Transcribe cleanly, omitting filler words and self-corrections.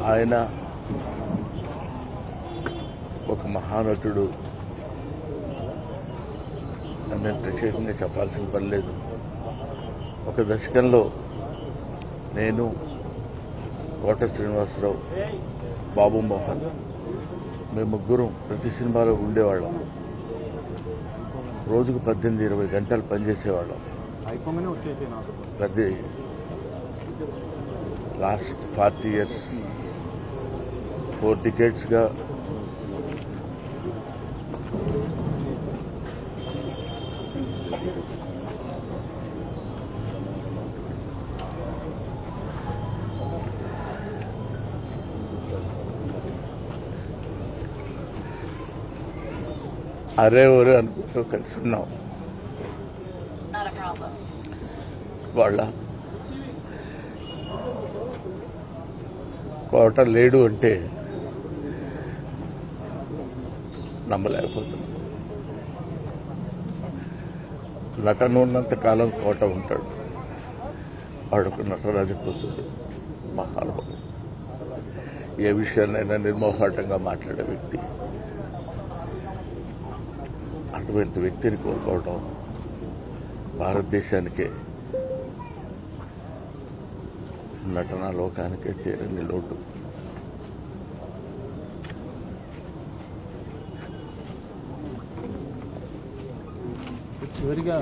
ఆయన ఒక మహానటుడు నేను ప్రత్యేకంగా చెప్పాల్సిన పని లేదు. ఒక దశకంలో నేను కోట శ్రీనివాసరావు, బాబు మోహన్ మేము ముగ్గురం ప్రతి సినిమాలో ఉండేవాళ్ళం. రోజుకు 18-20 గంటలు పనిచేసేవాళ్ళం. ప్రతి లాస్ట్ 40 years 4 decades-గా అరే ఒరే అనుకుంటూ కలిసి ఉన్నాం. వాళ్ళ కోట లేడు అంటే నమ్మలేకపోతున్నాం. నటన ఉన్నంత కాలం కోట ఉంటాడు. వాడుకు నటరాజు కూతురు మహానుభావుడు. ఏ విషయాన్నైనా నిర్మోహాటంగా మాట్లాడే వ్యక్తి. అటువంటి వ్యక్తిని కోల్పోవడం భారతదేశానికే, నటనా లోకానికే తీరని లోటు. చివరిగా